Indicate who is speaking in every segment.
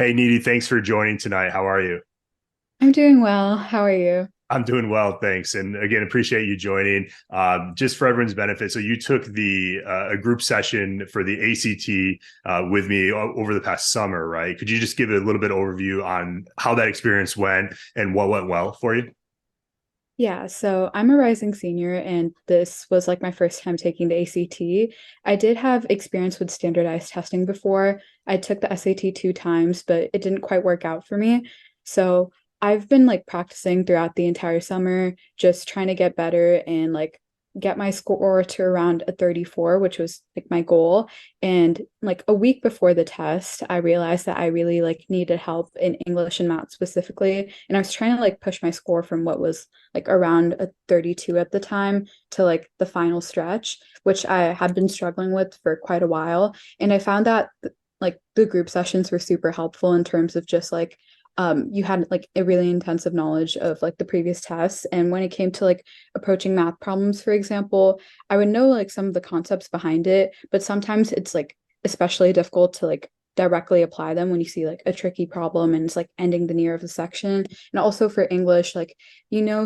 Speaker 1: Hey, Needy, thanks for joining tonight. How are you?
Speaker 2: I'm doing well. How are you?
Speaker 1: I'm doing well, thanks. And again, appreciate you joining. Just for everyone's benefit, so you took the a group session for the ACT with me over the past summer, right? Could you just give a little bit of overview on how that experience went and what went well for you?
Speaker 2: Yeah, so I'm a rising senior, and this was like my first time taking the ACT. I did have experience with standardized testing before. I took the SAT 2 times, but it didn't quite work out for me. So I've been like practicing throughout the entire summer, just trying to get better and like get my score to around a 34, which was like my goal. And like a week before the test, I realized that I really like needed help in English and math specifically. And I was trying to like push my score from what was like around a 32 at the time to like the final stretch, which I had been struggling with for quite a while. And I found that like the group sessions were super helpful in terms of just like you had like a really intensive knowledge of like the previous tests. And when it came to like approaching math problems, for example, I would know like some of the concepts behind it, but sometimes it's like especially difficult to like directly apply them when you see like a tricky problem and it's like ending the near of a section. And also for English, like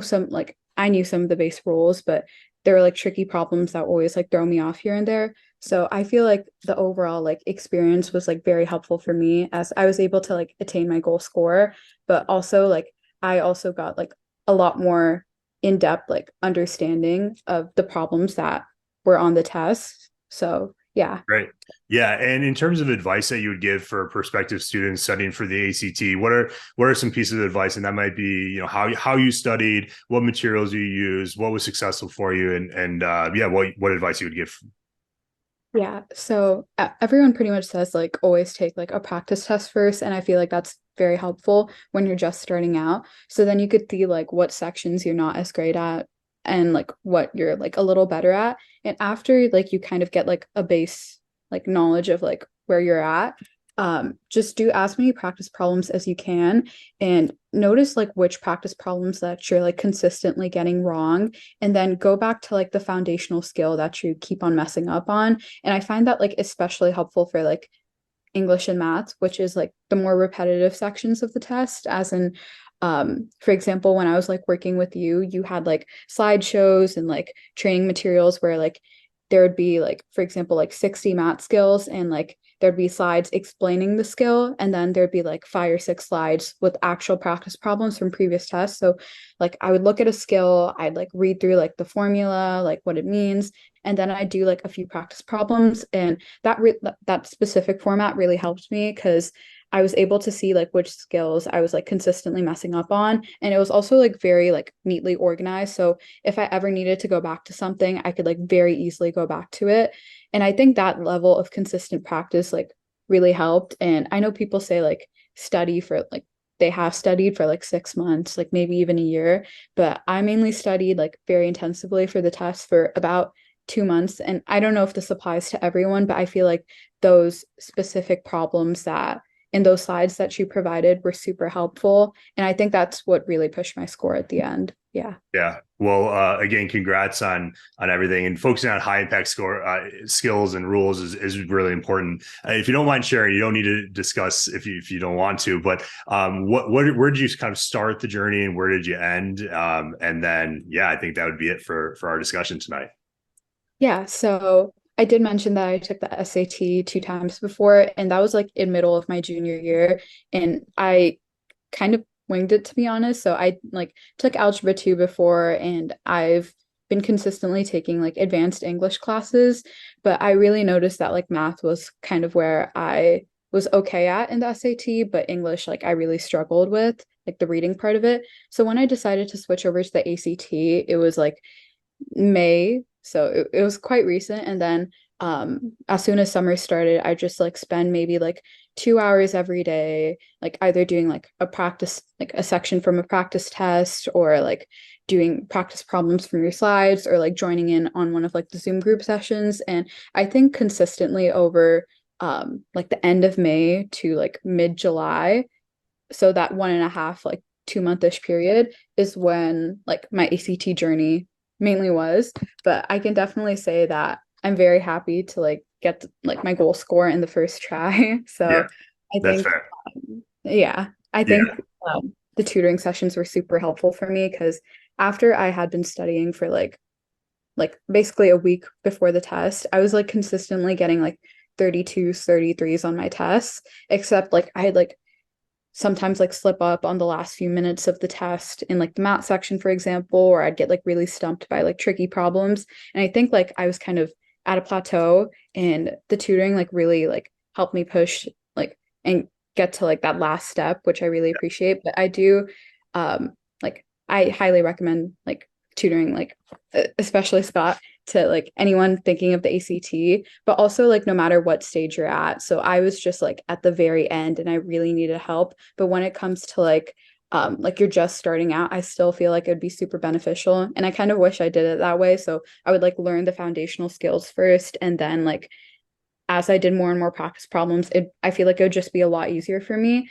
Speaker 2: some like I knew some of the base rules, but there were like tricky problems that always like throw me off here and there. So I feel like the overall like experience was like very helpful for me as I was able to like attain my goal score, but also like I also got like a lot more in-depth like understanding of the problems that were on the test. So yeah.
Speaker 1: Right. Yeah. And in terms of advice that you would give for prospective students studying for the ACT, what are some pieces of advice? And that might be, how you studied, what materials you used, what was successful for you, and yeah, what advice you would give.
Speaker 2: Yeah. So everyone pretty much says like always take like a practice test first. And I feel like that's very helpful when you're just starting out. So then you could see like what sections you're not as great at and like what you're like a little better at. And after like you kind of get like a base like knowledge of like where you're at, just do as many practice problems as you can and notice like which practice problems that you're like consistently getting wrong and then go back to like the foundational skill that you keep on messing up on. And I find that like especially helpful for like English and math, which is like the more repetitive sections of the test, as in for example, when I was like working with you, you had like slideshows and like training materials where like there would be like, for example, like 60 math skills and like there'd be slides explaining the skill and then there'd be like 5 or 6 slides with actual practice problems from previous tests. So like I would look at a skill, I'd like read through like the formula, like what it means, and then I do like a few practice problems. And that specific format really helped me because I was able to see like which skills I was like consistently messing up on, and it was also like very like neatly organized. So if I ever needed to go back to something, I could like very easily go back to it. And I think that level of consistent practice like really helped. And I know people say like study for like they have studied for like 6 months, like maybe even a year, but I mainly studied like very intensively for the test for about 2 months. And I don't know if this applies to everyone, but I feel like those specific problems that in those slides that you provided were super helpful. And I think that's what really pushed my score at the end. Yeah.
Speaker 1: Yeah. Well, again, congrats on everything, and focusing on high impact score skills and rules is really important. If you don't mind sharing, you don't need to discuss if you don't want to. But where did you kind of start the journey, and where did you end? And then yeah, I think that would be it for our discussion tonight.
Speaker 2: Yeah. So I did mention that I took the SAT 2 times before, and that was like in middle of my junior year. And I kind of winged it to be honest. So I like took algebra 2 before and I've been consistently taking like advanced English classes, but I really noticed that like math was kind of where I was okay at in the SAT, but English like I really struggled with like the reading part of it. So when I decided to switch over to the ACT, it was like May, so it was quite recent. And then as soon as summer started, I just like spend maybe like 2 hours every day, like either doing like a practice, like a section from a practice test, or like doing practice problems from your slides, or like joining in on one of like the Zoom group sessions. And I think consistently over like the end of May to like mid-July, so that 1.5 like 2 month-ish period is when like my ACT journey mainly was. But I can definitely say that I'm very happy to like get like my goal score in the first try.
Speaker 1: Yeah,
Speaker 2: So I
Speaker 1: that's
Speaker 2: think
Speaker 1: fair.
Speaker 2: Yeah, I think
Speaker 1: Yeah.
Speaker 2: the tutoring sessions were super helpful for me because after I had been studying for like basically a week before the test, I was like consistently getting like 32s, 33s on my tests, except like I had like sometimes like slip up on the last few minutes of the test in like the math section, for example, or I'd get like really stumped by like tricky problems. And I think like I was kind of at a plateau and the tutoring like really like helped me push like and get to like that last step, which I really appreciate. But I do like I highly recommend like tutoring like especially Scott to like anyone thinking of the ACT, but also like no matter what stage you're at. So I was just like at the very end and I really needed help. But when it comes to like you're just starting out, I still feel like it'd be super beneficial. And I kind of wish I did it that way. So I would like learn the foundational skills first and then like as I did more and more practice problems, I feel like it would just be a lot easier for me.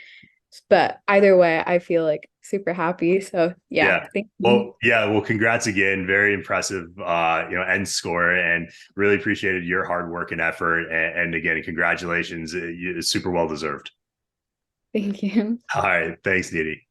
Speaker 2: But either way, I feel like super happy. So yeah,
Speaker 1: Yeah.
Speaker 2: thank you.
Speaker 1: Well, yeah. Well, congrats again. Very impressive, end score, and really appreciated your hard work and effort. And again, congratulations. It's super well deserved.
Speaker 2: Thank you.
Speaker 1: All right. Thanks, Nidhi.